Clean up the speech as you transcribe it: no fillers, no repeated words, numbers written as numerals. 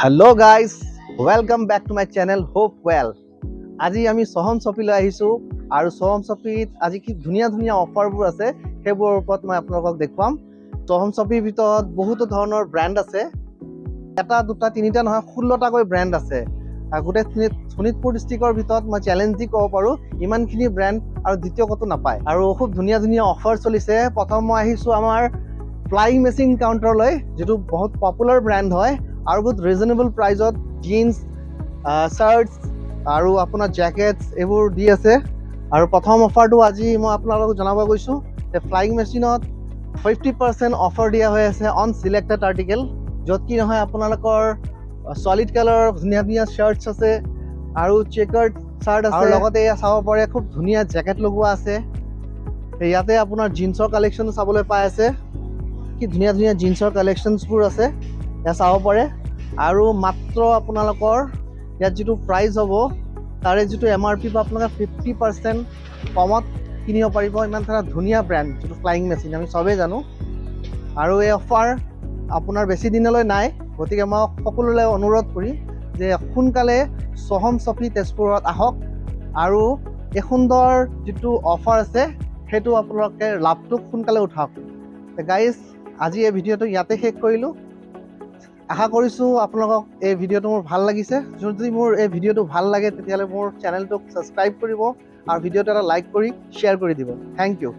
Hello' guys, welcome back to my channel hope well. আজি আমি চহম শ্বপিলৈ আহিছোঁ আৰু চহম শ্বপিত আজি কি ধুনীয়া ধুনীয়া অফাৰবোৰ আছে সেইবোৰৰ ওপৰত মই আপোনালোকক দেখুৱাম। চহম শ্বপিৰ ভিতৰত বহুতো ধৰণৰ ব্ৰেণ্ড আছে, এটা দুটা তিনিটা নহয় 16টাকৈ ব্ৰেণ্ড আছে। গোটেই শোণিতপুৰ ডিষ্ট্ৰিক্টৰ ভিতৰত মই চেলেঞ্জ দি ক'ব পাৰোঁ ইমানখিনি ব্ৰেণ্ড আৰু দ্বিতীয় ক'তো নাপায় আৰু খুব ধুনীয়া ধুনীয়া অফাৰ চলিছে। প্ৰথম মই আহিছোঁ আমাৰ ফ্লাইং মেচিন কাউণ্টাৰলৈ, যিটো বহুত পপুলাৰ ব্ৰেণ্ড হয় আৰু বহুত ৰিজনেবল প্ৰাইজত জিন্স, শ্বাৰ্টছ আৰু আপোনাৰ জেকেটছ এইবোৰ দি আছে। আৰু প্ৰথম অফাৰটো আজি মই আপোনালোকক জনাব গৈছোঁ যে ফ্লাইং মেচিনত 50% অফাৰ দিয়া হৈ আছে অন চিলেক্টেড আৰ্টিকেল, য'ত কি নহয় আপোনালোকৰ ছলিড কালাৰৰ ধুনীয়া ধুনীয়া শ্বাৰ্টছ আছে আৰু চেকাৰ্ড শ্বাৰ্ট আছে, লগতে এয়া চাব পাৰে খুব ধুনীয়া জেকেট লগোৱা আছে। ইয়াতে আপোনাৰ জিন্সৰ কালেকশ্যন চাবলৈ পাই আছে, কি ধুনীয়া ধুনীয়া জিন্সৰ কালেকশ্যনছবোৰ আছে, এয়া চাব পাৰে। আৰু মাত্ৰ আপোনালোকৰ ইয়াত যিটো প্ৰাইচ হ'ব তাৰে যিটো MRP বা আপোনালোকে 50% কমত কিনিব পাৰিব। ইমান এটা ধুনীয়া ব্ৰেণ্ড যিটো ফ্লাইং মেচিন আমি চবেই জানো। আৰু এই অফাৰ আপোনাৰ বেছি দিনলৈ নাই, গতিকে মই সকলোলৈ অনুৰোধ কৰিম যে সোনকালে চহম শ্বপি তেজপুৰত আহক আৰু এই সুন্দৰ যিটো অফাৰ আছে সেইটো আপোনালোকে লাভটো সোনকালে উঠাওক। গাইজ, আজি এই ভিডিঅ'টো ইয়াতে শেষ কৰিলোঁ। আশা কৰিছোঁ আপোনালোকক এই ভিডিঅ'টো মোৰ ভাল লাগিছে। যদি মোৰ এই ভিডিঅ'টো ভাল লাগে তেতিয়াহ'লে মোৰ চেনেলটোক ছাবস্ক্ৰাইব কৰিব আৰু ভিডিঅ'টো এটা লাইক কৰি শ্বেয়াৰ কৰি দিব। Thank U.